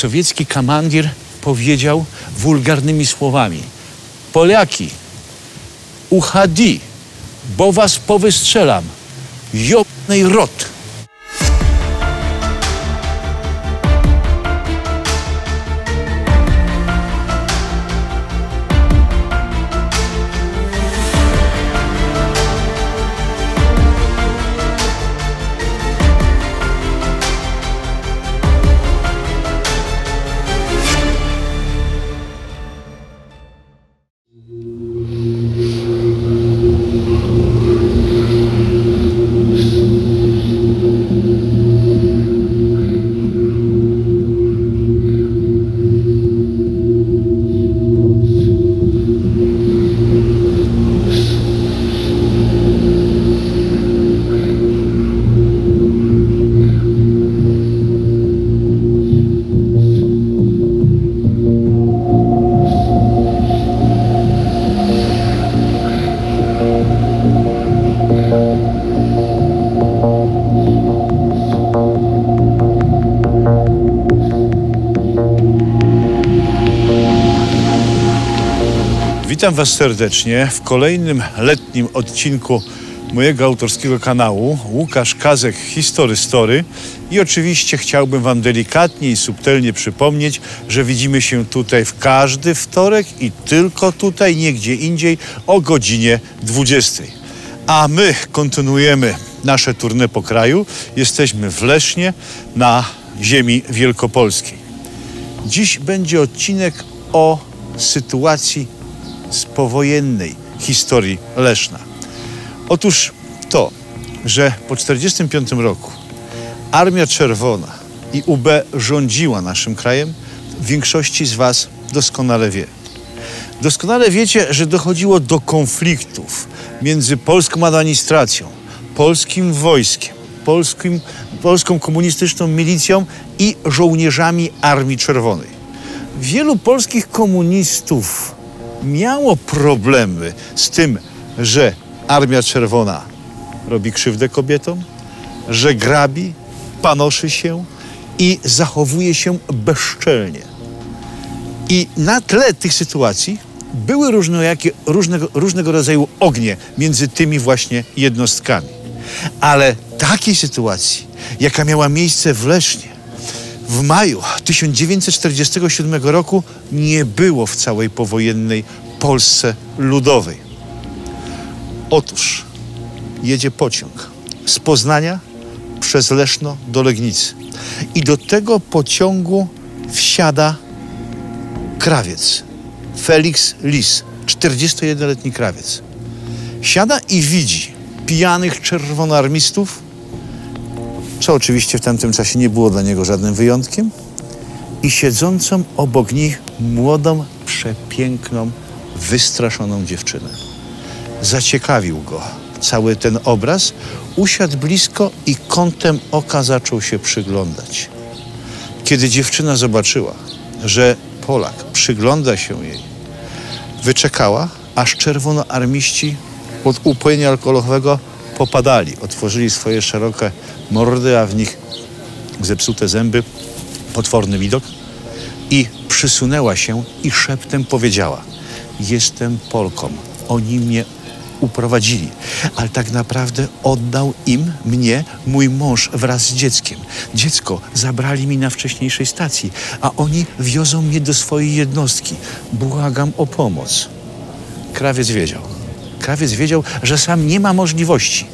sowiecki komandir powiedział wulgarnymi słowami: Polaki, uchadi, bo was powystrzelam, jobnej rot. Witam Was serdecznie w kolejnym letnim odcinku mojego autorskiego kanału Łukasz Kazek History Story i oczywiście chciałbym Wam delikatnie i subtelnie przypomnieć, że widzimy się tutaj w każdy wtorek i tylko tutaj, nie gdzie indziej, o godzinie 20. A my kontynuujemy nasze tournée po kraju. Jesteśmy w Lesznie na ziemi wielkopolskiej. Dziś będzie odcinek o sytuacji z powojennej historii Leszna. Otóż to, że po 1945 roku Armia Czerwona i UB rządziła naszym krajem, w większości z Was doskonale wie. Doskonale wiecie, że dochodziło do konfliktów między polską administracją, polskim wojskiem, polską komunistyczną milicją i żołnierzami Armii Czerwonej. Wielu polskich komunistów miało problemy z tym, że Armia Czerwona robi krzywdę kobietom, że grabi, panoszy się i zachowuje się bezczelnie. I na tle tych sytuacji były różnego rodzaju ognie między tymi właśnie jednostkami. Ale takiej sytuacji, jaka miała miejsce w Lesznie w maju 1947 roku, nie było w całej powojennej Polsce Ludowej. Otóż jedzie pociąg z Poznania przez Leszno do Legnicy i do tego pociągu wsiada krawiec, Felix Lis, 41-letni krawiec. Siada i widzi pijanych czerwonoarmistów, co oczywiście w tamtym czasie nie było dla niego żadnym wyjątkiem, i siedzącą obok nich młodą, przepiękną, wystraszoną dziewczynę. Zaciekawił go cały ten obraz, usiadł blisko i kątem oka zaczął się przyglądać. Kiedy dziewczyna zobaczyła, że Polak przygląda się jej, wyczekała, aż czerwonoarmiści od upojenia alkoholowego popadali, otworzyli swoje szerokie mordy, a w nich zepsute zęby, potworny widok, i przysunęła się i szeptem powiedziała: jestem Polką, oni mnie uprowadzili, ale tak naprawdę oddał mnie mój mąż wraz z dzieckiem. Dziecko zabrali mi na wcześniejszej stacji, a oni wiozą mnie do swojej jednostki. Błagam o pomoc. Krawiec wiedział, że sam nie ma możliwości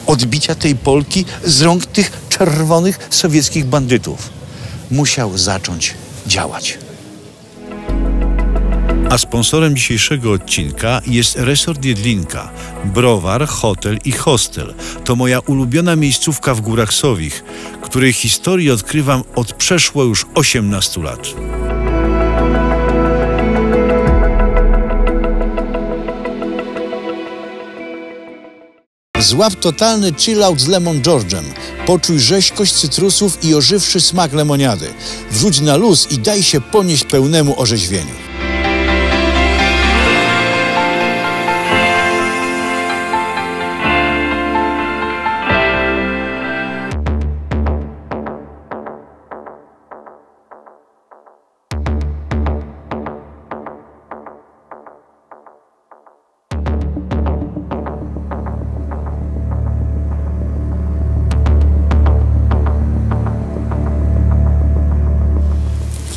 odbicia tej Polki z rąk tych czerwonych sowieckich bandytów. Musiał zacząć działać. A sponsorem dzisiejszego odcinka jest Resort Jedlinka, browar, hotel i hostel. To moja ulubiona miejscówka w Górach Sowich, której historię odkrywam od przeszło już 18 lat. Złap totalny chillout z Lemon George'em. Poczuj rzeźkość cytrusów i ożywszy smak lemoniady. Wrzuć na luz i daj się ponieść pełnemu orzeźwieniu.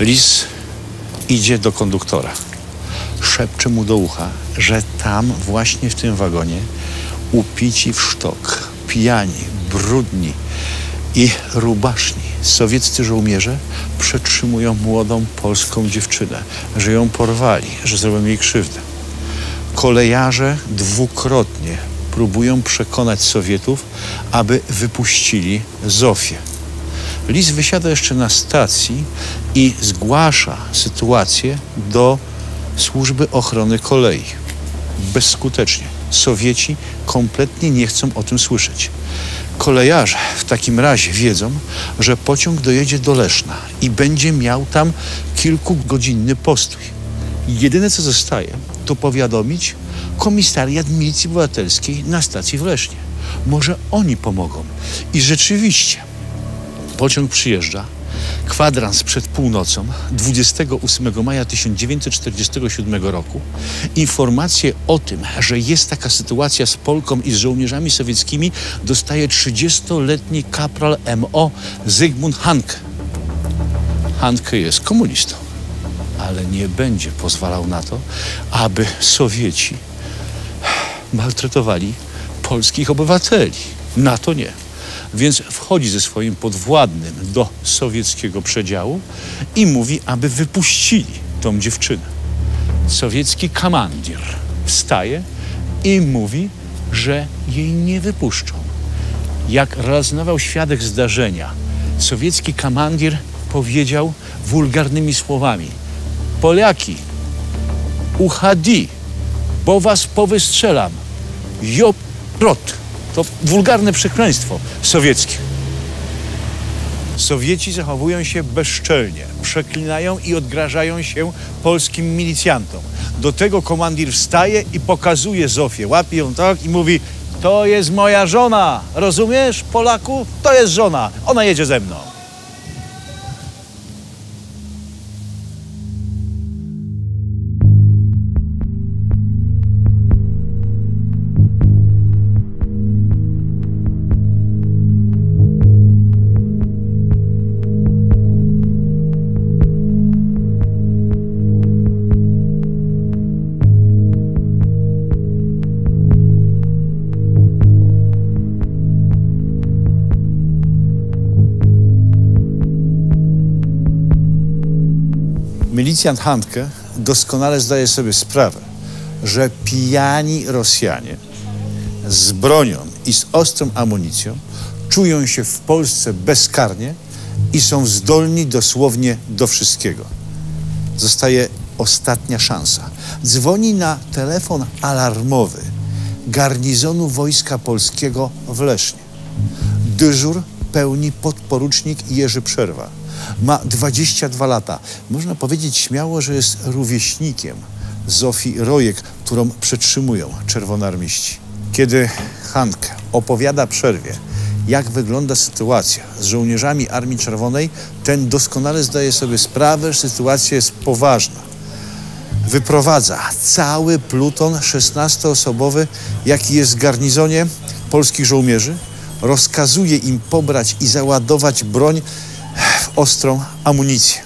Lis idzie do konduktora. Szepcze mu do ucha, że tam właśnie w tym wagonie upici w sztok, pijani, brudni i rubaszni sowieccy żołnierze przetrzymują młodą polską dziewczynę, że ją porwali, że zrobią jej krzywdę. Kolejarze dwukrotnie próbują przekonać Sowietów, aby wypuścili Zofię. Lis wysiada jeszcze na stacji i zgłasza sytuację do Służby Ochrony Kolei. Bezskutecznie. Sowieci kompletnie nie chcą o tym słyszeć. Kolejarze w takim razie wiedzą, że pociąg dojedzie do Leszna i będzie miał tam kilkugodzinny postój. Jedyne co zostaje, to powiadomić komisariat Milicji Obywatelskiej na stacji w Lesznie. Może oni pomogą. I rzeczywiście pociąg przyjeżdża. Kwadrans przed północą 28 maja 1947 roku informację o tym, że jest taka sytuacja z Polką i z żołnierzami sowieckimi, dostaje 30-letni kapral MO Zygmunt Hanke. Hanke jest komunistą, ale nie będzie pozwalał na to, aby Sowieci maltretowali polskich obywateli. Na to nie. Więc wchodzi ze swoim podwładnym do sowieckiego przedziału i mówi, aby wypuścili tą dziewczynę. Sowiecki komandir wstaje i mówi, że jej nie wypuszczą. Jak relacjonował świadek zdarzenia, sowiecki komandir powiedział wulgarnymi słowami: Polaki, uchadi, bo was powystrzelam. Joprot. To wulgarne przekleństwo sowieckie. Sowieci zachowują się bezczelnie, przeklinają i odgrażają się polskim milicjantom. Do tego komandir wstaje i pokazuje Zofię, łapie ją tak i mówi: to jest moja żona, rozumiesz, Polaku? To jest żona, ona jedzie ze mną. Milicjant Hanke doskonale zdaje sobie sprawę, że pijani Rosjanie z bronią i z ostrą amunicją czują się w Polsce bezkarnie i są zdolni dosłownie do wszystkiego. Zostaje ostatnia szansa. Dzwoni na telefon alarmowy garnizonu Wojska Polskiego w Lesznie. Dyżur pełni podporucznik Jerzy Przerwa. Ma 22 lata. Można powiedzieć śmiało, że jest rówieśnikiem Zofii Rojek, którą przetrzymują czerwonoarmiści. Kiedy Hanke opowiada Przerwie, jak wygląda sytuacja z żołnierzami Armii Czerwonej, ten doskonale zdaje sobie sprawę, że sytuacja jest poważna. Wyprowadza cały pluton 16-osobowy, jaki jest w garnizonie polskich żołnierzy, rozkazuje im pobrać i załadować broń w ostrą amunicję.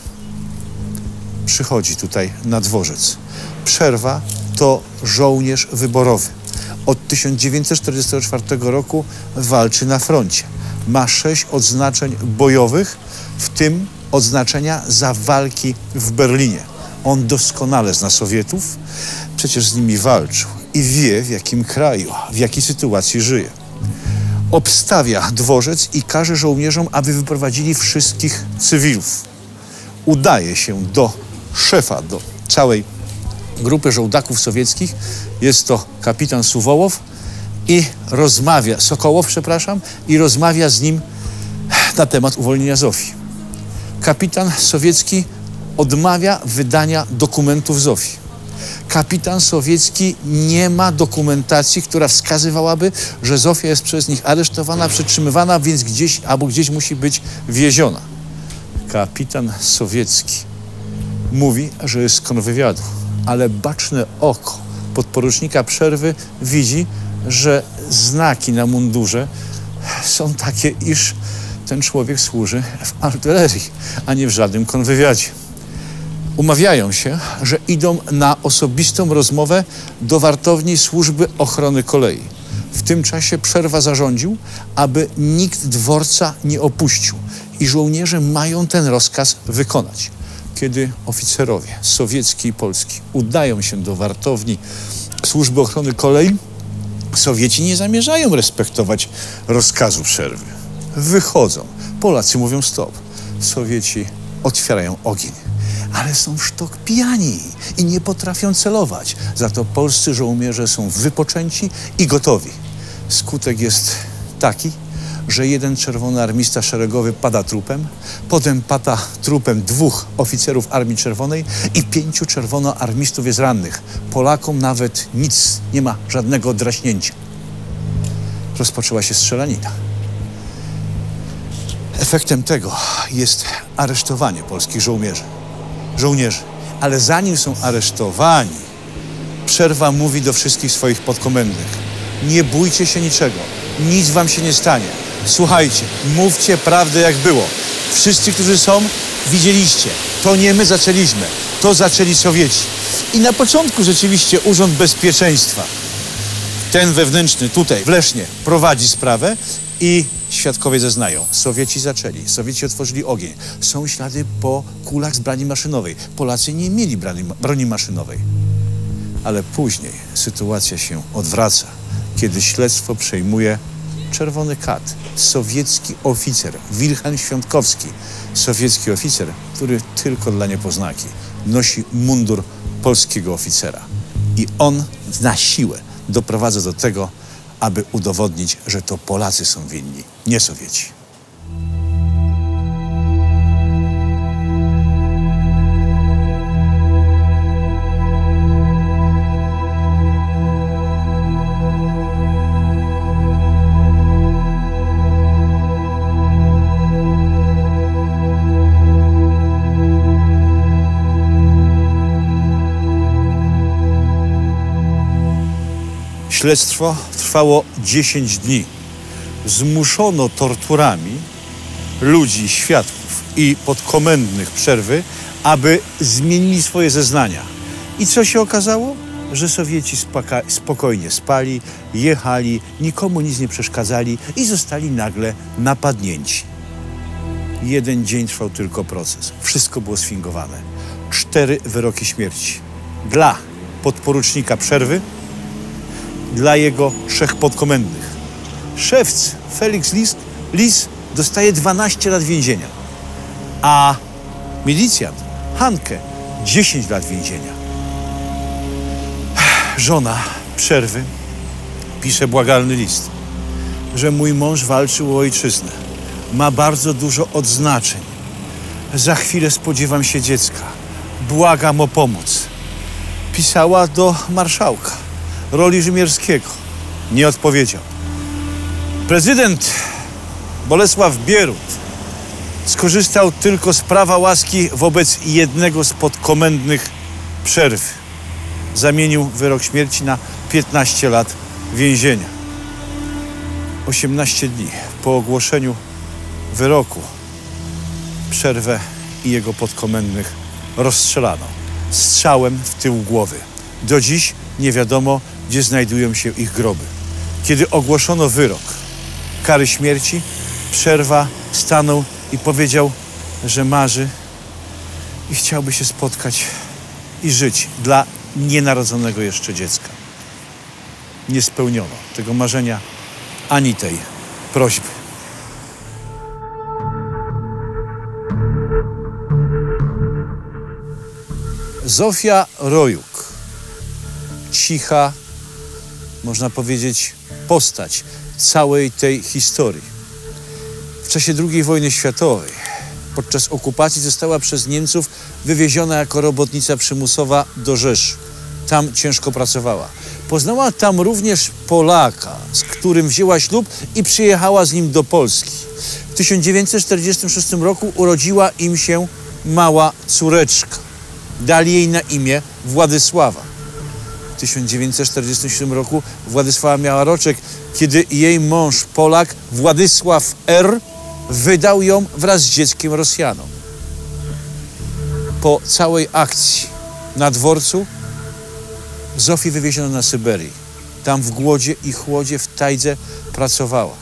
Przychodzi tutaj na dworzec. Przerwa to żołnierz wyborowy. Od 1944 roku walczy na froncie. Ma 6 odznaczeń bojowych, w tym odznaczenia za walki w Berlinie. On doskonale zna Sowietów, przecież z nimi walczył i wie, w jakim kraju, w jakiej sytuacji żyje. Obstawia dworzec i każe żołnierzom, aby wyprowadzili wszystkich cywilów. Udaje się do szefa, do całej grupy żołdaków sowieckich. Jest to kapitan Sokołow i rozmawia z nim na temat uwolnienia Zofii. Kapitan sowiecki odmawia wydania dokumentów Zofii. Kapitan sowiecki nie ma dokumentacji, która wskazywałaby, że Zofia jest przez nich aresztowana, przetrzymywana, więc gdzieś musi być wieziona. Kapitan sowiecki mówi, że jest z kontrwywiadu, ale baczne oko podporucznika Przerwy widzi, że znaki na mundurze są takie, iż ten człowiek służy w artylerii, a nie w żadnym kontrwywiadzie. Umawiają się, że idą na osobistą rozmowę do wartowni Służby Ochrony Kolei. W tym czasie Przerwa zarządził, aby nikt dworca nie opuścił i żołnierze mają ten rozkaz wykonać. Kiedy oficerowie sowiecki i polski udają się do wartowni Służby Ochrony Kolei, Sowieci nie zamierzają respektować rozkazu Przerwy. Wychodzą. Polacy mówią stop. Sowieci otwierają ogień. Ale są w sztok pijani i nie potrafią celować. Za to polscy żołnierze są wypoczęci i gotowi. Skutek jest taki, że jeden czerwonoarmista szeregowy pada trupem, potem pada trupem 2 oficerów Armii Czerwonej i 5 czerwonoarmistów jest rannych. Polakom nawet nic, nie ma żadnego draśnięcia. Rozpoczęła się strzelanina. Efektem tego jest aresztowanie polskich żołnierzy. Ale zanim są aresztowani, Przerwa mówi do wszystkich swoich podkomendnych: nie bójcie się niczego, nic wam się nie stanie. Słuchajcie, mówcie prawdę jak było. Wszyscy, którzy są, widzieliście. To nie my zaczęliśmy, to zaczęli Sowieci. I na początku rzeczywiście Urząd Bezpieczeństwa, ten wewnętrzny tutaj w Lesznie, prowadzi sprawę i świadkowie zeznają. Sowieci zaczęli, Sowieci otworzyli ogień. Są ślady po kulach z broni maszynowej. Polacy nie mieli broni maszynowej. Ale później sytuacja się odwraca, kiedy śledztwo przejmuje Czerwony Kat, sowiecki oficer, Wilhelm Świątkowski, sowiecki oficer, który tylko dla niepoznaki nosi mundur polskiego oficera. I on na siłę doprowadza do tego, aby udowodnić, że to Polacy są winni, nie Sowieci. Śledztwo trwało 10 dni. Zmuszono torturami ludzi, świadków i podkomendnych Przerwy, aby zmienili swoje zeznania. I co się okazało? Że Sowieci spokojnie spali, jechali, nikomu nic nie przeszkadzali i zostali nagle napadnięci. 1 dzień trwał tylko proces. Wszystko było sfingowane. 4 wyroki śmierci. Dla podporucznika Przerwy, dla jego 3 podkomendnych. Szewc Felix Lis dostaje 12 lat więzienia, a milicjant Hanke 10 lat więzienia. Żona Przerwy pisze błagalny list, że mój mąż walczył o ojczyznę. Ma bardzo dużo odznaczeń. Za chwilę spodziewam się dziecka. Błagam o pomoc. Pisała do marszałka Roli Rzymierskiego. Nie odpowiedział. Prezydent Bolesław Bierut skorzystał tylko z prawa łaski wobec jednego z podkomendnych Przerwy. Zamienił wyrok śmierci na 15 lat więzienia. 18 dni po ogłoszeniu wyroku Przerwę i jego podkomendnych rozstrzelano strzałem w tył głowy. Do dziś nie wiadomo, gdzie znajdują się ich groby. Kiedy ogłoszono wyrok kary śmierci, Przerwa stanął i powiedział, że marzy i chciałby się spotkać i żyć dla nienarodzonego jeszcze dziecka. Nie spełniono tego marzenia ani tej prośby. Zofia Rojuk, cicha, można powiedzieć, postać całej tej historii. W czasie II wojny światowej, podczas okupacji, została przez Niemców wywieziona jako robotnica przymusowa do Rzeszy. Tam ciężko pracowała. Poznała tam również Polaka, z którym wzięła ślub i przyjechała z nim do Polski. W 1946 roku urodziła im się mała córeczka. Dali jej na imię Władysława. W 1947 roku Władysława miała roczek, kiedy jej mąż Polak, Władysław R., wydał ją wraz z dzieckiem Rosjanom. po całej akcji na dworcu Zofię wywieziono na Syberię. Tam w głodzie i chłodzie, w tajdze pracowała.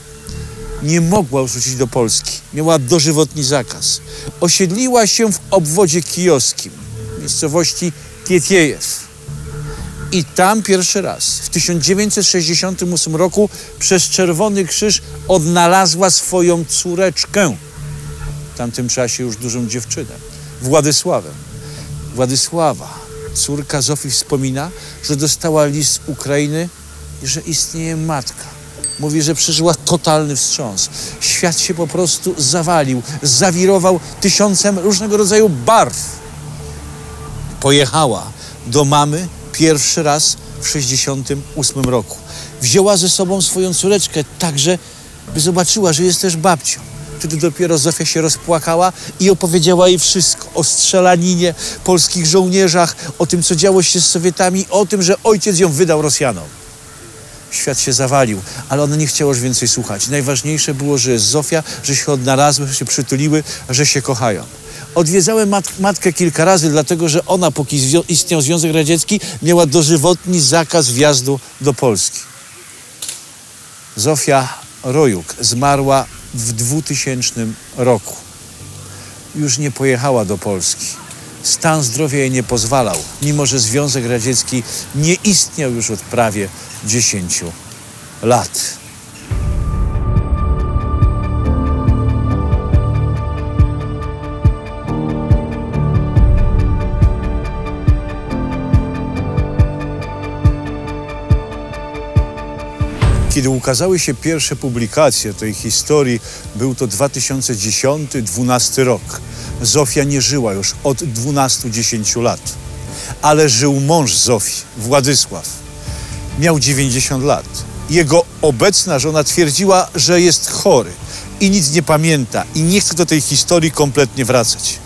Nie mogła już wrócić do Polski. Miała dożywotni zakaz. Osiedliła się w obwodzie kijowskim, w miejscowości Tietiejew. I tam pierwszy raz w 1968 roku przez Czerwony Krzyż odnalazła swoją córeczkę. W tamtym czasie już dużą dziewczynę, Władysławę. Władysława, córka Zofii, wspomina, że dostała list z Ukrainy i że istnieje matka. Mówi, że przeżyła totalny wstrząs. Świat się po prostu zawalił, zawirował tysiącem różnego rodzaju barw. Pojechała do mamy pierwszy raz w 1968 roku. Wzięła ze sobą swoją córeczkę także, by zobaczyła, że jest też babcią. Wtedy dopiero Zofia się rozpłakała i opowiedziała jej wszystko o strzelaninie, polskich żołnierzach, o tym, co działo się z Sowietami, o tym, że ojciec ją wydał Rosjanom. Świat się zawalił, ale ona nie chciała już więcej słuchać. Najważniejsze było, że jest Zofia, że się odnalazły, że się przytuliły, że się kochają. Odwiedzałem matkę kilka razy, dlatego że ona, póki istniał Związek Radziecki, miała dożywotni zakaz wjazdu do Polski. Zofia Rojuk zmarła w 2000 roku. Już nie pojechała do Polski. Stan zdrowia jej nie pozwalał, mimo że Związek Radziecki nie istniał już od prawie 10 lat. Kiedy ukazały się pierwsze publikacje tej historii, był to 2010-2012 rok. Zofia nie żyła już od 12-10 lat. Ale żył mąż Zofii, Władysław. Miał 90 lat. Jego obecna żona twierdziła, że jest chory i nic nie pamięta i nie chce do tej historii kompletnie wracać.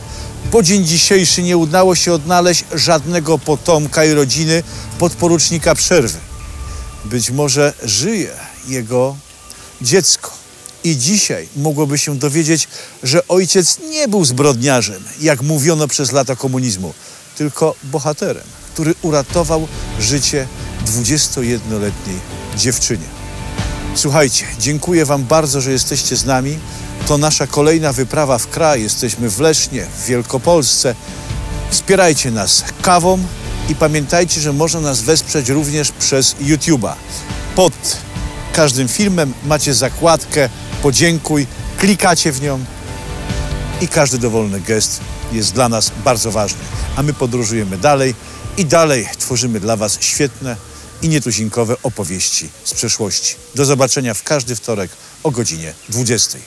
Po dzień dzisiejszy nie udało się odnaleźć żadnego potomka i rodziny podporucznika Przerwy. Być może żyje jego dziecko. I dzisiaj mogłoby się dowiedzieć, że ojciec nie był zbrodniarzem, jak mówiono przez lata komunizmu, tylko bohaterem, który uratował życie 21-letniej dziewczynie. Słuchajcie, dziękuję wam bardzo, że jesteście z nami. To nasza kolejna wyprawa w kraj. Jesteśmy w Lesznie, w Wielkopolsce. Wspierajcie nas kawą i pamiętajcie, że można nas wesprzeć również przez YouTube'a. Pod każdym filmem macie zakładkę "Podziękuj", klikacie w nią i każdy dowolny gest jest dla nas bardzo ważny. A my podróżujemy dalej i dalej tworzymy dla was świetne i nietuzinkowe opowieści z przeszłości. Do zobaczenia w każdy wtorek o godzinie 20.